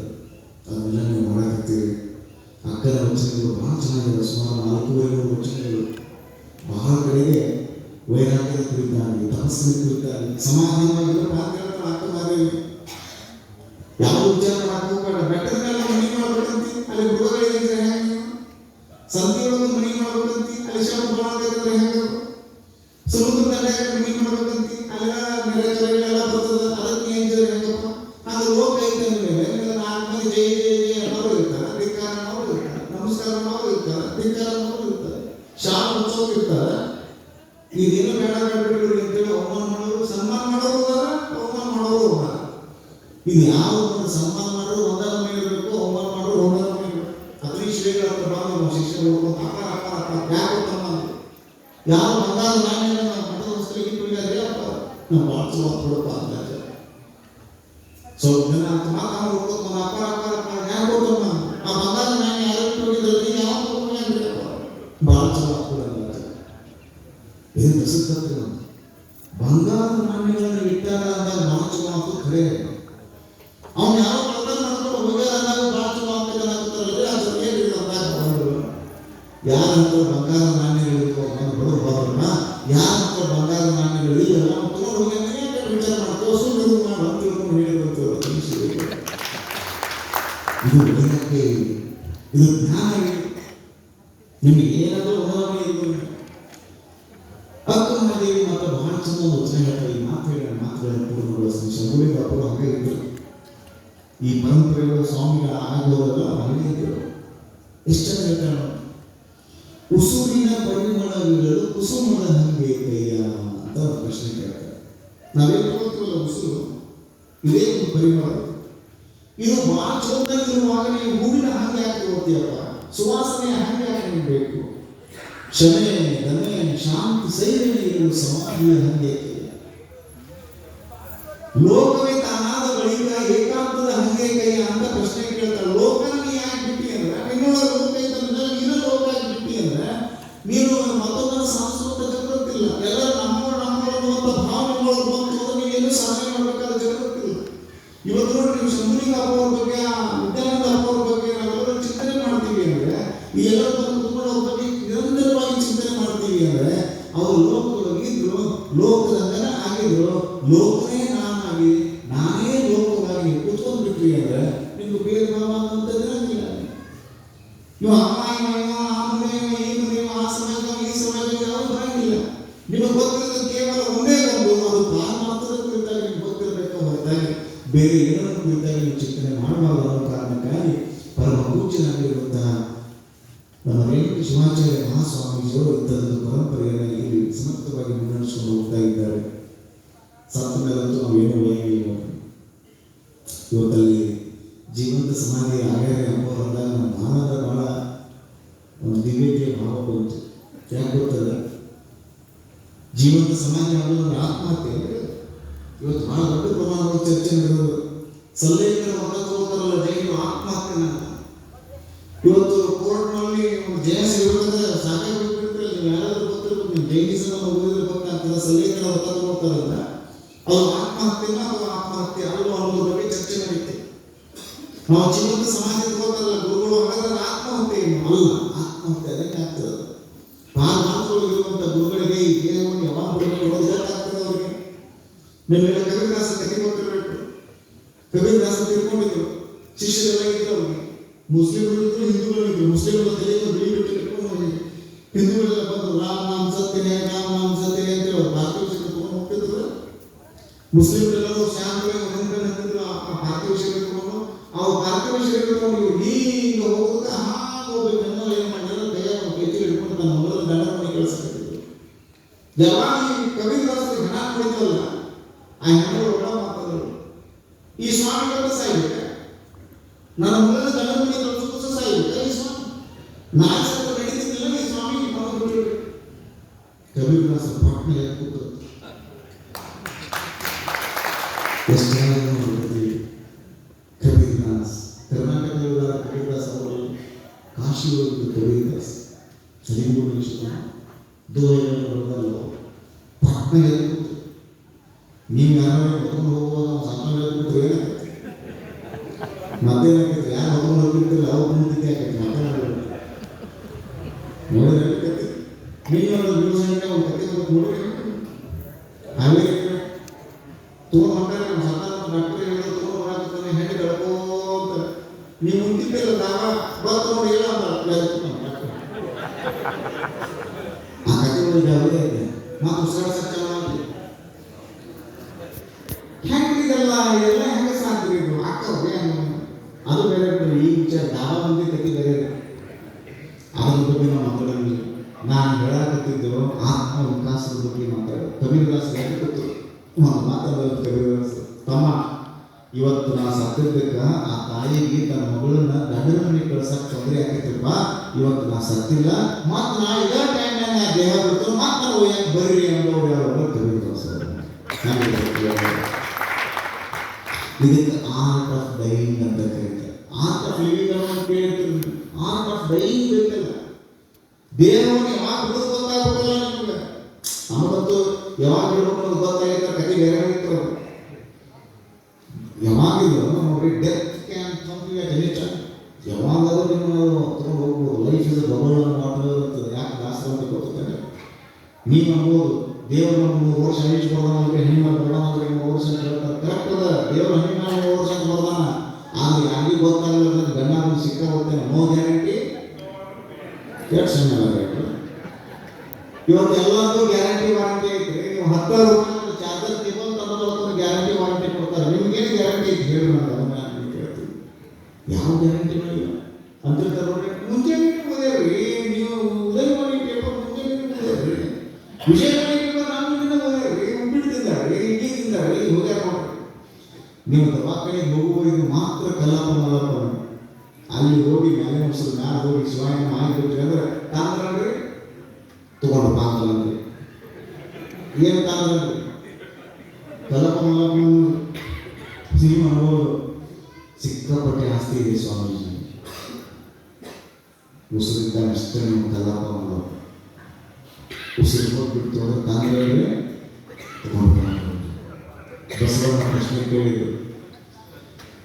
ಅದನ್ನೆಲ್ಲ ನೀವು ಮಾಡಾಕತ್ತೀರಿ. ಅಕ್ಕನ ವಚನಗಳು ಭಾಳ ಚೆನ್ನಾಗಿದೆ, ಸುಮಾರು 400 ವಚನಗಳು. ಬಹಳ ಕಡೆಗೆ ವೈರಾಗ್ಯದ ಕುರಿತಾಗಿ, ತಪಸ್ಸಿನ ಕುರಿತಾಗಿ, ಸಮಾಧಾನವಾಗಿರೋ ಮಾತುಗಳನ್ನ ಅಕ್ಕಮಾದೇವಿ ಯಾವ ವಿಚಾರ ಮಾಡಕ್ಕೆ ಹೋಗ್ಬೇಡ. ಬೆಟ್ಟದ ಮೇಲೆ ಮನೆ ಮಾಡ್ಬೇಕಂತಿ, ಅಲ್ಲಿ ಮೃಗಗಳಿದ್ರೆ ಹೆಂಗೆ? ಸಂತೆಯೊಳಗೆ ಮನೆ ಮಾಡ್ಬೇಕಂತಿ, ಅಲ್ಲಿ ಶಾಂತಿದ್ರೆ ಹೆಂಗೆ? ಸಮುದ್ರ ದಂಡೆಗೆ ಮನೆ ಮಾಡ್ಬೇಕಂತಿ, ಅಲ್ಲೆಲ್ಲ ನೆರೆಚರೆಗಳೆಲ್ಲ ಬರ್ತದೆ, ಅದಕ್ಕೆ ಎಂಜಾಯ್ ಹೆಂಗಪ್ಪ? ಅದು ಲೋಕ ಐತೆ ಅಂದಮೇಲೆ 4 ಮಂದಿ ಜೈ ಜೈ ಜೈ ಅನ್ನೋರು ಇರ್ತಾರೆ, ಧಿಕ್ಕಾರ ಅನ್ನೋರು ಇರ್ತಾರೆ, ನಮಸ್ಕಾರ ಅನ್ನೋರು ಇರ್ತಾರೆ, ಧಿಕ್ಕಾರ ಅನ್ನೋರು ಇರ್ತಾರೆ, ಶಾಪ್ ಹಚ್ಚೋರು ಇರ್ತಾರೆ. ಇದೇನು ಬೇಡ ಬೇಡ್ಬಿಡ್ರಿ ಅಂತೇಳಿ ಅವಮಾನ ಮಾಡೋರು, ಸನ್ಮಾನ ಮಾಡೋರು ಅದಾರ, ಅವಮಾನ ಮಾಡೋರು ಅದಾರ. ಇದು ಯಾವ ಸನ್ಮಾನ ಮಾಡೋರು ಒಂದರ ಮೇಲೆ ಇರಬೇಕು, ಅವಮಾನ ಮಾಡೋರು ಒಂದರ ಮೇಲೆ ಇರಬೇಕು. ಅದ್ರ ಶ್ರೀಗಳ ಹತ್ರ ಬಂದು ಶಿಕ್ಷೆ ಯಾಕೆ ತಮ್ಮ ಯಾರು ಬಂಗಾರ ನಾಣ್ಯ ಮಠದ ವಸ್ತುವಿಗೆ ಇಟ್ಟಿದ್ದಾರೆ ಅಪ್ಪ ನಾವು ಭಾಳ ಚಲೋ ಕೊಡಪ್ಪ ಅಂತ ಸ್ವಲ್ಪ ಜನ ಅಂತ ಮಾತಾಡ ಹೋಗ್ಬೇಕು. ಅಪ್ಪ ಯಾಕೆ ಕೊಡ್ತಮ್ಮ ಆ ಬಂಗಾರ ನಾಣ್ಯ ಯಾರು ಇಟ್ಟಿದ್ದಾರೆ ಯಾವ ಭಾಳ ಚಲೋ ಕೊಡಲ್ಲ. ಇದು ಪ್ರಸಿದ್ಧತೆ. ಬಂಗಾರದ ನಾಣ್ಯಗಳನ್ನು ಇಟ್ಟಾಗ ಅಂದಾಗ ಭಾಳ ಚಲೋ ಅಂತ ಖರೆ. ಅವ್ನು ಯಾವ ಪ್ರಕಾರ ಮಾಡ್ಕೊಂಡು ಹೋಗ್ಯಾರ ಅಂದಾಗ ಭಾಳ ಚಲೋ ಅಂತ ಏನಾಗ್ತಾರಲ್ಲ, ಅದು ಏನು ಅಂದಾಗ ಬಂದರು ಯಾರಂತ ಬಂಗಾರ ನಾಣ್ಯಗಳಿಗೂ ಬಡವರು ಬರೋಣ, ಯಾರಂತ ಬಂಗಾರ ನಾಣ್ಯಗಳು ಇಲ್ಲ ತಗೊಂಡು ಹೋಗಿ ವಿಚಾರ ಮಾಡ್ತೇವೆ, ಸುಳ್ಳು ಮಾಡಿ ಅಂತ ತಿಳ್ಕೊಂಡು ಹೇಳಿದಂತೇವೆ. ಇದು ವೈರಾಗ್ಯ, ಇದು ಜ್ಞಾನ. ನಿಮಗೆ ಏನಾದರೂ ಉದಾಹರಣೆ ಇದು ಅಕ್ಕಮಹಾದೇವಿ ಮಾತ್ರ ಬಹಳ ಚಂದ ವಚನ ಹೇಳ್ತಾರೆ. ಈ ಮಾತುಗಳನ್ನು ಪೂರ್ಣಗೊಳಿಸ್ತೀನಿ. ಶಂಭುಲಿ ಬಾಪರು ಹಾಗೆ ಇದ್ದರು. ಈ ಪರಂಪರೆಗಳು ಸ್ವಾಮಿಗಳ ಆಗೋದಲ್ಲ ಹಾಗೆ ಇದ್ದರು. ಎಷ್ಟು ಹೇಳ್ತಾಳೆ, ಉಸುರಿನ ಪರಿಮಳಗಳು ಕುಸುಮದ ಹಂಗೆ ಕೈಯ ಅಂತ ಪ್ರಶ್ನೆ ಕೇಳ್ತಾರೆ. ನಾವೇನು ತಗೊಳ್ತೀವಲ್ಲ ಉಸುರು, ಇದೇ ಒಂದು ಪರಿಮಳ. ಇದು ಬಹಳ ಚೋದಾಗಿರುವಾಗ ನೀವು ಹೂವಿನ ಹಂಗೆ ಯಾಕೆ ತಗೋತೀಯಪ್ಪ? ಸುವಾಸನೆಯ ಹಂಗೆ ಯಾಕೆ ನಿಮ್ಗೆ ಬೇಕು? ಕ್ಷಮೆ, ದಮೆ, ಶಾಂತಿ, ಸೈನ್ಯ ಇರುವ ಸಮಾಧಿಯ ಹಂಗೆ ಲೋಕವೇ ತಾನಾದ ಬಳಿಕ ಏಕಾಂತದ ಹಂಗೆ ಕೈಯ ಅಂತ ಪ್ರಶ್ನೆ ಕೇಳ್ತಾರೆ. ಲೋಕನ ಯಾಕೆ ಇವತ್ತು ನೋಡಿ ನೀವು ಶಂಭುಲಿಂಗ ಅಪ್ಪವ್ರ ಬಗ್ಗೆ, ನಿತ್ಯಾನಂದ ಅಪ್ಪವ್ರ ಬಗ್ಗೆ ನಾವೆಲ್ಲರೂ ಚಿಂತನೆ ಮಾಡ್ತೀವಿ ಅಂದರೆ, ಈ ಎಲ್ಲ ಕುಟುಂಬಗಳ ಬಗ್ಗೆ ನಿರಂತರವಾಗಿ ಚಿಂತನೆ ಮಾಡ್ತೀವಿ ಅಂದರೆ, ಅವರು ಲೋಕದೊಳಗಿದ್ರು, ಲೋಕದಂಗನ ಆಗಿದ್ರು, ಲೋಕನೇ ನಾನಾಗಿ ನಾನೇ ಲೋಕವಾಗಿ ಕೂತ್ಕೊಂಡು ಬಿಟ್ರಿ ಅಂದರೆ ನಿಮ್ಗೆ ಬೇರೆ ಭಾವ ಅಂತಂದ್ರೆ ಇರಂಗಿಲ್ಲ. ನೀವು ಅಮ್ಮ ಆ ಮನೆ ಆ ಸಮಾಜ ಈ ಸಮಾಜ ಯಾವುದು ಬರಂಗಿಲ್ಲ. ನಿಮಗೆ ಗೊತ್ತಿರೋದು ಕೇವಲ ಒಂದೇ ಒಂದು, ಅದು ಪಾರಮಾರ್ಥದ ಕುರಿತಾಗಿ ನಿಮ್ಗೆ ಗೊತ್ತಿರಬೇಕು ಹೊರತಾಗಿ ಬೇರೆ ಏನೋ ಕುರಿತಾಗಿ ನೀವು ಚಿಂತನೆ ಮಾಡಬಾರದು ಅನ್ನೋ ಕಾರಣಕ್ಕಾಗಿ ಪರಮ ಪೂಜ್ಯನಾಗಿರುವಂತಹ ನಮ್ಮ ರೇಣುಕ ಶಿವಾಚಾರ್ಯ ಮಹಾಸ್ವಾಮೀಜಿಯವರು ಇಂಥದ್ದು ಪರಂಪರೆಯನ್ನು ಇಲ್ಲಿ ಸಮರ್ಥವಾಗಿ ಮುನ್ನಡೆಸಿಕೊಂಡು ಹೋಗ್ತಾ ಇದ್ದಾರೆ. ಸತ್ತ ಮೇಲಂತೂ ನಾವು ಏನು ಒಯ್ಯಂಗಿಲ್ಲ. ಇವತ್ತಲ್ಲಿ ಜೀವಂತ ಸಮಾಧಿ ಆಗ್ಯಾರೆ ಎಂಬುದರಿಂದ ನಮ್ಮ ಭಾವದ ಬಹಳ ಒಂದು ದಿವ್ಯತೆಯ ಭಾವ ಬಂತು. ಯಾಕೆ ಗೊತ್ತದ? ಜೀವಂತ ಸಮಾಧಿ ಆಗೋದು ಆತ್ಮಹತ್ಯೆ ಇವತ್ತು ಬಹಳ ದೊಡ್ಡ ಪ್ರಮಾಣದ ಚರ್ಚೆ ನಡೆಯೋದು. ಸಲ್ಲೇಖನ ಮತ ತಗೋತಾರಲ್ಲ ಜೈಲು ಆತ್ಮಹತ್ಯೆ. ಇವತ್ತು ಕೋರ್ಟ್ನಲ್ಲಿ ಒಂದು ಜಯ ಸಿಗುತ್ತದೆ ಸಾಕಾಗಿ ಬಿಟ್ಟಿರ್ತಾರೆ. ನೀವು ಯಾರಾದ್ರೂ ಗೊತ್ತಿರ್ಬೇಕು, ನೀವು ಜೈನಿಸಮ್ ಓದಿದ್ರೆ ಗೊತ್ತಾಗ್ತದೆ. ಸಲ್ಲೇಖನ ಮತ ತಗೋತಾರಲ್ಲ ಅದು ಆತ್ಮಹತ್ಯೆನ ಅಥವಾ ಆತ್ಮಹತ್ಯೆ ಅಲ್ವ ಅನ್ನೋದ್ರ ಬಗ್ಗೆ ಚರ್ಚೆ ನಡೀತೆ. ನಾವು ಜೀವಂತ ಸಮಾಜ ತಗೋತಾರಲ್ಲ ಗುರುಗಳು, ಹಾಗಾದ್ರೆ ಆತ್ಮಹತ್ಯೆ ಏನು? ಅಲ್ಲ, ಆತ್ಮಹತ್ಯೆ ಅದಕ್ಕೆ ಆಗ್ತದೆ. ಇರುವಂತ ಗುರುಗಳಿಗೆ ಈ ದೇಹವನ್ನು ಯಾವಾಗ ಬಿಡೋದು ಗೊತ್ತಾಗ್ತದೆ ಅವರಿಗೆ. ನಿಮ್ಮೆಲ್ಲ ಕಬೀರದಾಸ ಕಥೆ ಗೊತ್ತಿರಬೇಕು. ಕಬೀರದಾಸ ತಿಳ್ಕೊಂಡಿದ್ರು, ಶಿಷ್ಯರೆಲ್ಲ ಇದ್ರು ಅವ್ರಿಗೆ. ಮುಸ್ಲಿಮರು ಇದ್ರು, ಹಿಂದೂಗಳು ಇದ್ರು. ಮುಸ್ಲಿಮರ ತಲೆಯನ್ನು ಬಿಳಿ ಬಿಟ್ಟು ಇಟ್ಕೊಂಡು ಹಿಂದೂಗಳೆಲ್ಲ ಬಂದು ರಾಮ ನಾಮ ಸತ್ಯನೇ ರಾಮ ನಾಮ ಸತ್ಯನೇ ಅಂತ ಹೇಳಿ ಪಾರ್ಥಿವ ಶರೀರ ತಗೊಂಡು ಹೋಗ್ತಿದ್ರು. ಮುಸ್ಲಿಮರೆಲ್ಲರೂ ಶಾಂತವಾಗಿ ಹೊಂದ್ಕೊಂಡು ನಿಂತಿದ್ರು. ಆ ಪಾರ್ಥಿವ ಶರೀರ ತಗೊಂಡು ಅವ್ರು ಪಾರ್ಥಿವ ಶರೀರ ತಗೊಂಡು ಈಗ ಹೋಗುತ್ತಾ ಹಾಗೆ ಹೋಗ್ಬೇಕು ಅನ್ನೋ ಏನು ಮಾಡಿದ್ರೆ ಕೈಯ ಕೆತ್ತಿ ಹಿಡ್ಕೊಂಡು ತನ್ನ ಮೊದಲ ಗಂಡ ಮನೆ ಕಳಿಸ್ತಿದ್ರು. ಯಾವಾಗ ಈ ಕಬೀರದಾಸರಿಗೆ ಹಣ ಕೊಡ್ತಲ್ಲ, ಆ ಹೆಣ್ಣು ಒಳ ಮಾತಾಡೋರು ಈ ಸ್ವಾಮಿಗಳು ಸಾಯ್ಬೇಕ, ನನ್ನ ಮೊದಲ ಗಂಡ ಮನೆ ಕಳಿಸೋದು ಸಾಯ್ಬೇಕ ಈ ಸ್ವಾಮಿ, ನಾಲ್ಕು ಸ್ವಲ್ಪ ನಡೀತಿದ್ದಿಲ್ಲ ಈ ಸ್ವಾಮಿ ಬಿಟ್ಟು ಕಬೀರದಾಸ ಪಟ್ನೆ ಕೂತು ಎಷ್ಟು ಕಬೀರದಾಸ್ ಕರ್ನಾಟಕದ ಕಬೀರದಾಸ್ ಅವರು ಕಾಶಿ ಹೋಗಿದ್ದು ಕಬೀರದಾಸ್ ಸಲಿಂಗುಡಿಸುತ್ತ ದೋಯಲ್ಲ ಪಟ್ನೆ ಕೂತು ನೀವು ಯಾರು ಹೊತ್ಕೊಂಡು ಹೋಗುವಾಗ ಸಣ್ಣ ಕೂತು ಏನಾಗುತ್ತೆ ಮತ್ತೇನಾಗುತ್ತೆ? ಯಾರು ಹೊತ್ಕೊಂಡು ಹೋಗಿರ್ತಿಲ್ಲ ಅವ್ರು ಮುಂದಿದ್ದೆ ಆಗತ್ತೆ ಮಾತಾಡೋದು ನೋಡಿದ್ರೆ ನೀವು ಒಂದು ಕತೆ ನೋಡಿ ಹಾಗೆ ತಗೊಂಡು ಹೊಂಟಾರೆ. ನಮ್ಮ ಸಣ್ಣ ಡಾಕ್ಟರ್ ಹೇಳಿದ್ರು ತಗೊಂಡು ಹೊರಗೆ ಹೆಣ್ಣು ಕಳ್ಕೋತ ನೀವು ಮುಂದಿದ್ದಿಲ್ಲ ನಾವ ಬಂದು ನೋಡಿ ಇಲ್ಲ ಆ ಕತೆ ಒಳಗೆ ಯಾವುದೇ ಇದೆ ಮತ್ತು ಉಸಿರಾಟ ಸತ್ಯ ಹೆಂಗಿದೆಲ್ಲ ಇದೆಲ್ಲ ಹೆಂಗೆ ಸಾಧ್ಯ ಇದು ಆಗ್ತದೆ ಅದು ಬೇರೆ ಬಿಡ್ರಿ. ಈ ವಿಚಾರ ಯಾವ ಮಂದಿ ಕತೆ ಬೇರೆ ಅದ್ರ ಬಗ್ಗೆ ನಾವು ಮಾತಾಡೋಂಗಿಲ್ಲ. ನಾನು ಹೇಳಕತ್ತಿದ್ದು ಆತ್ಮ ವಿಕಾಸದ ಬಗ್ಗೆ ಮಾತಾಡೋದು. ಕಬೀರದಾಸ ಗೊತ್ತು ಒಂದು ಮಾತಾಡೋದು. ಕಬೀರದಾಸ ತಮ್ಮ ಇವತ್ತು ನಾ ಸತ್ತಿದ್ದಕ್ಕ ಆ ತಾಯಿಗೆ ತನ್ನ ಮಗಳನ್ನ ಗಂಡನ ಮನೆಗೆ ಕಳ್ಸಕ್ಕೆ ತೊಂದರೆ ಆಗ್ತಿತ್ತಪ್ಪ. ಇವತ್ತು ನಾ ಸತ್ತಿಲ್ಲ, ಮತ್ತು ನಾ ಇದೇ ಟೈಮ್ನಾಗ ನಾ ದೇಹ ಬಿಡ್ತು, ಮತ್ತು ನಾವು ಯಾಕೆ ಬರ್ರಿ ಅನ್ನೋರು ಯಾರು ಕಬೀರದಾಸ. ಇದಕ್ಕೆ ಆರ್ಟ್ ಆಫ್ ಡೈಯಿಂಗ್ ಅಂತ ಕರೀತಾರೆ. ಆರ್ಟ್ ಆಫ್ ಲಿವಿಂಗ್ ಅನ್ನೋದು ಕೇಳಿರ್ತೀವಿ. ಆರ್ಟ್ ಆಫ್ ಡೈಯಿಂಗ್ ಬೇಕಲ್ಲ, ದೇಹವನ್ನು ಯಾವಾಗ ಬಿಡೋದು ಗೊತ್ತಾಗಬೇಕಲ್ಲ ನಿಮ್ಗೆ. ನಮಗಂತೂ ಯಾವಾಗ ಬಿಡಬೇಕು ಅನ್ನೋದು ಗೊತ್ತಾಗಿದ್ದ ಕತೆ ಬೇರೆ ಇರ್ತವೆ. ಯಾವಾಗಿದ್ರು ನೋಡ್ರಿ death can complete any time. ಯಾವಾಗಾದ್ರೂ ನೀವು ತಗೊಂಡು ಹೋಗ್ಬೋದು. ಲೈಫ್ ಇಸ್ ಬಬಲ್ ವಾಟರ್ ಇರ್ತದೆ. ಯಾಕೆ ದಾಸರ ಅಂತ ಗೊತ್ತಾಗ ನೀವು ಅನ್ಬೋದು ದೇವರು ನಮ್ಮ 3 ವರ್ಷ ಐದು ಬರ್ದಾನಂದ್ರೆ ಹೆಣ್ಣು ಬರ್ದಾನಂದ್ರೆ 3 ವರ್ಷ ಹೇಳ್ತಾರೆ. ಕರೆಕ್ಟ್ ಅದ, ದೇವರು ಹೆಣ್ಣು 3 ವರ್ಷ ಬರ್ದಾನ. ಆದ್ರೆ ಯಾರಿಗೂ ಗೊತ್ತಾಗಲ್ಲ ಗಂಡ ಒಂದು ಸಿಕ್ಕ ಹೋಗ್ತೇನೆ. ನೋ ಗ್ಯಾರಂಟಿ ಎಷ್ಟು ಸಣ್ಣ ಇವತ್ತು ಎಲ್ಲದೂ ಗ್ಯಾರಂಟಿ ವಾರಂಟಿ ಐತ್ರಿ. ನೀವು 10 ರೂಪಾಯಿ ಚಾರ್ಜರ್ ಕೇಬಲ್ ತಗೊಂಡು ಗ್ಯಾರಂಟಿ ವಾರಂಟಿ ಕೊಡ್ತಾರೆ. ನಿಮ್ಗೇನು ಗ್ಯಾರಂಟಿ ಐತಿ ಹೇಳಿ ನಾನು ಅದನ್ನ ಕೇಳ್ತೀವಿ. ಯಾವ ಗ್ಯಾರಂಟಿ ಇಲ್ಲ ಅಂತಿರ್ತಾರೆ ನೋಡಿ. ಮುಂಚೆನೇ ಓದೇವ್ರಿ ನೀವು ಉದಯವಾಣಿ ಪೇಪರ್ ಮುಂಚೆನೇ ಓದೇವ್ರಿ. ವಿಜಯವಾಣಿ ಪೇಪರ್ ನಾನು ಓದೇವ್ರಿ. ಉಪ್ಪಿಟ್ಟು ತಿಂದಾವ್ರಿ, ಇಡ್ಲಿ ತಿಂದಾವ್ರಿ, ಹೋಗ್ಯಾರ ನೋಡ್ರಿ. ನೀವು ದವಾಖಾನೆ ಹೋಗುವವರಿಗೆ ಮಾತ್ರ ಕಲಾಪ ಮಾಡಪ್ಪ. ಅಲ್ಲಿ ಹೋಗಿ ಮೇಲೆ ಮೊಸರು ಮ್ಯಾಲ ಹೋಗಿ ಶಿವಾಯನ ಮಾಡಿಬಿಟ್ರಿ ಅಂದ್ರೆ ತಾಂದ್ರನ್ರಿ ತಗೊಂಡು ಪಾಂದ್ರನ್ರಿ ಏನು ತಾಂದ್ರನ್ರಿ ಕಲಾಪ ಮಲ್ಲಪ್ಪ ಸಿನಿಮಾ ಅನ್ಬೋದು. ಸಿಕ್ಕಾಪಟ್ಟೆ ಆಸ್ತಿ ಇದೆ ಸ್ವಾಮೀಜಿ. ಉಸಿರಿದ್ದ ಅಷ್ಟೇ ನೀವು ಕಲಾಪ ಮಲ್ಲಪ್ಪ. ಉಸಿರು ಹೋಗ್ಬಿಡ್ತು ಅಂದ್ರೆ ತಾಂದ್ರನ್ರಿ ತಗೊಂಡು ಬಸವಣ್ಣ ಪ್ರಶ್ನೆ ಕೇಳಿದ್ರು.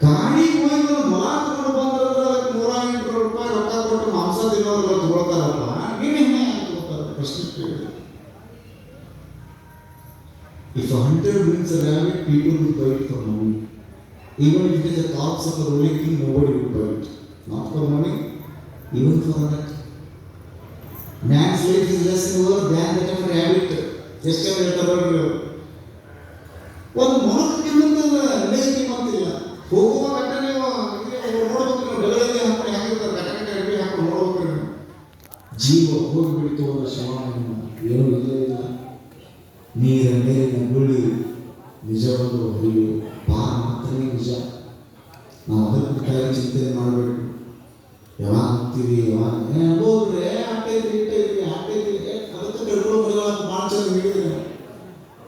ಗಾಡಿ ಹೋಗಿ ಮೊಲ ತಗೊಂಡು ಬಂದ್ರೆ ಅದಕ್ಕೆ 108 ರೂಪಾಯಿ ರೊಕ್ಕ ಕೊಟ್ಟು ಮಾಂಸ ತಿನ್ನೋರು ತಗೊಳ್ತಾರಪ್ಪ, ಏನೇನೇ ತಗೋತಾರೆ ಪ್ರಶ್ನೆ ಕೇಳಿ. If a hunter brings a rabbit, people will buy it for money. Even if it is a corpse of a rolling king, nobody will buy it. Not for money, even for that. Man's life is less worth than that of a rabbit. ಎಷ್ಟು ಹೇಳ್ತಾರೆ ಒಂದು ಮೊಲಕ್ಕಿನ್ನೊಂದು ನಡೆಯಕ್ಕೆ ಮಾತಿಲ್ಲ. ಹೋಗುವ ಘಟನೆ ನೋಡ್ಬೇಕು, ಬೆಳಗ್ಗೆ ಹಾಕೊಂಡು ಹಾಕಿರ್ತಾರೆ, ಘಟನೆ ಅಡಿಗೆ ಹಾಕೊಂಡು ನೋಡ್ಬೇಕು. ಜೀವ ಹೋಗಿಬಿಡ್ತು ಅನ್ನೋ ಶವವನ್ನು ಏನೂ ಇಲ್ಲ. ನೀರ ಮೇಲಿನ ಗುಳಿ ನಿಜವಾದ ಹರಿವು ಬಾರ ಮಾತ್ರನೇ ನಿಜ. ನಾವು ಅದಕ್ಕೆ ಚಿಂತನೆ ಮಾಡಬೇಕು. ಯಾವಾಗ ಹೋಗ್ತೀವಿ, ಯಾವಾಗ ಹೋಗ್ರೆ ಆಗ್ತೈತಿ ಆಗ್ತೈತಿ ಅದಕ್ಕೆ ಕಟ್ಕೊಂಡು ಭಾಳ ಚಂದ ಹಿಡಿದ್ರೆ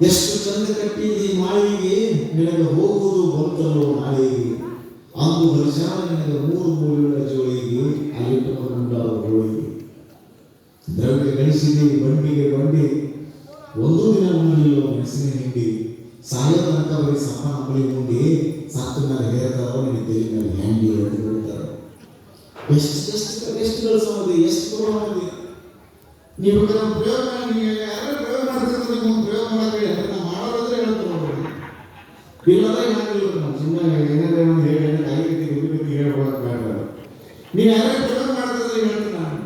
ಎಷ್ಟು ಚಂದ ಕಟ್ಟಿದಿ ಮಾಳಿಗೆ, ನಿನಗೆ ಹೋಗುವುದು ಬಂತಲ್ಲೋ ನಾಳೆಗೆ, ಅಂದು ವರ್ಷಾಲ ನಿನಗೆ 3 ಮೂಲೆಗಳ ಜೋಳಿಗೆ, ಅಲ್ಲಿಟ್ಟುಕೊಂಡಾರ ಹೋಳಿಗೆ. ದ್ರವ್ಯ ಗಳಿಸಿದ್ದೀವಿ ಬಂಡಿಗೆ ಬಂಡಿ, ಒಂದು ದಿನ ಉಣ್ಣಲಿಲ್ಲ ಮೆಣಸಿನ ಹಿಂಡಿ, ಸಾಯೋ ತನಕ ಬರೀ ಸಪ್ಪ ಅಂಬಳಿ ಮುಂಡಿ, ಸತ್ತು ಮೇಲೆ ಹೇಳ್ತಾರೋ ನಿನ್ನ ತೆಲಿ ಮೇಲೆ ಹ್ಯಾಂಡಿ ಹೊಡೆದು ಬಿಡ್ತಾರೆ. ಎಷ್ಟು ಗಳಿಸೋದು, ಎಷ್ಟು ಕೊಡೋದು. ನೀವು ಪ್ರಯೋಗ ಯಾರು ಪ್ರಯೋಗ ಮಾಡ್ತಿದ್ರೆ ನೀವು ಪ್ರಯೋಗ ಮಾಡೋಕೆ ನಾವು ಮಾಡೋದಾದ್ರೆ ಹೇಳ್ತಾರೆ ನೋಡ್ರಿ, ಇಲ್ಲದ್ರೆ ಏನಾಗಿಲ್ಲ. ನಾವು ಸುಮ್ಮನೆ ಏನಾದ್ರೆ ಒಂದು ಹೇಳಿ ಐದು ಹೇಳ್ಬೋದು ಬೇಡ. ನೀವು ಯಾರೇ ಪ್ರಯೋಗ ಮಾಡ್ತಿದ್ರೆ ಹೇಳ್ತೀನಿ ನಾನು,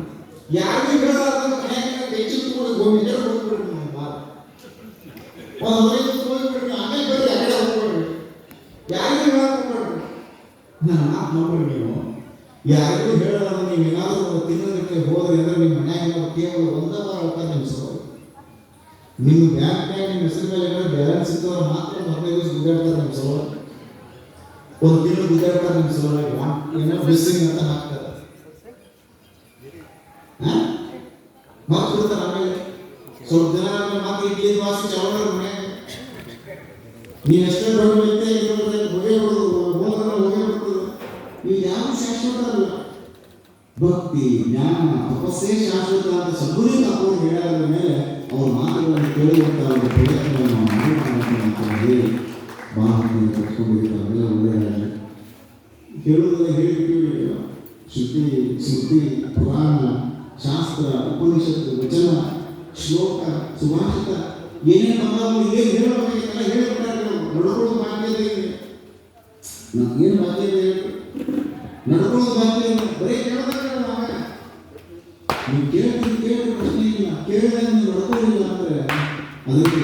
ಯಾರಿಗೂ ಹೇಳೋದಾದ್ರೆ ಮನೆಯಾಗ ಹೆಚ್ಚು ತಗೊಂಡು ಗೋವಿಂದ ಹೋಗ್ಬಿಡ್ರಿ. ನಾವು ಒಂದು ಹೋಗ್ಬಿಡ್ರಿ, ಆಮೇಲೆ ಬರ್ರಿ ಅಗಡೆ ಹೋಗ್ಬಿಡ್ರಿ, ಯಾರಿಗೂ ಹೇಳೋಗ್ಬಿಡ್ರಿ. ನಾನು ಮಾತು ನೋಡ್ರಿ, ನೀವು ಯಾರಿಗೂ ಹೇಳೋದು ನೀವು ಏನಾದರೂ ತಿನ್ನೋದಕ್ಕೆ ಹೋದ್ರೆ ಅಂದರೆ ನಿಮ್ಮ ಮನೆಯಾಗ ಕೇವಲ 1 ವಾರ ಅವಕಾಶ ನಿಮ್ಮ ಸಲುವಾಗಿ. ನಿಮ್ಮ ಬ್ಯಾಂಕ್ನಾಗ ನಿಮ್ಮ ಹೆಸರು ಮೇಲೆ ಬ್ಯಾಲೆನ್ಸ್ ಇದ್ದವ್ರು ಮಾತ್ರ 15 ದಿವಸ ಗುದ್ದಾಡ್ತಾರೆ ನಿಮ್ಮ ಸಲುವಾಗಿ, 1 ತಿಂಗಳು ಗುದ್ದಾಡ್ತಾರೆ ನಿಮ್ಮ ಸಲುವಾಗಿ. ಏನೋ ಬಿಸ್ಸಿಂಗ್ ಅಂತ ಹಾಕ್ತಾರೆ, ಮತ್ತೆ ಬಿಡ್ತಾರೆ. ಆಮೇಲೆ ಸ್ವಲ್ಪ ದಿನ ಆದ್ಮೇಲೆ ಮತ್ತೆ ಇಡ್ಲಿ ವಾಸಿ ಚಾವಳ ಮನೆಯಾಗ ನೀವು ಎಷ್ಟೇ ಬರಬೇಕು ಹೊಗೆ ಬಿಡೋದು, ಹೊಗೆ ಬಿಡ್ತದೆ. ನೀವು ಯಾವ ಶಾಶ್ವತ ಅಲ್ಲ. ಭಕ್ತಿ ಜ್ಞಾನ ತಪಸ್ಸೇ ಶಾಶ್ವತ ಅಂತ ಸದ್ಗುರು ತಪ್ಪು ಹೇಳಾದ ಮೇಲೆ ಅವ್ರ ಮಾತುಗಳನ್ನು ಕೇಳುವಂಥ ಒಂದು ಪ್ರಯತ್ನವನ್ನು ಮಾಡಬೇಕು ಹೇಳಿ ಬಾಹ್ಯ ಕಟ್ಕೊಂಡಿರ್ತಾವೆಲ್ಲ ಒಳ್ಳೆಯದಾಗಲಿ. ಹೇಳುವುದನ್ನು ಹೇಳಿಬಿಟ್ಟು ಶ್ರುತಿ ಪುರಾಣ ಶಾಸ್ತ್ರ ಉಪನಿಷತ್ತು ವಚನ ಶ್ಲೋಕ ಸುಭಾಷಿತ ಏನೇನು ಬಂದಾವು ಏನು ಹೇಳಬೇಕೆಲ್ಲ ಹೇಳಿಬಿಟ್ಟಾರೆ. ನಡ್ಕೊಳ್ಳೋದು ಬಾಧ್ಯತೆ ಇದೆ, ನಮಗೇನು ಬಾಧ್ಯತೆ ಇದೆ, ನಡ್ಕೊಳ್ಳೋದು ಬಾಧ್ಯತೆ ಬರೀ ಕೇಳೋದಾಗ ನಾವೇ ನೀವು ಕೇಳಿದ್ರೆ ಪ್ರಶ್ನೆ ಇಲ್ಲ. ಕೇಳಿದಾಗ ನೀವು ನಡ್ಕೊಳ್ಳಿಲ್ಲ ಅಂದರೆ ಅದಕ್ಕೆ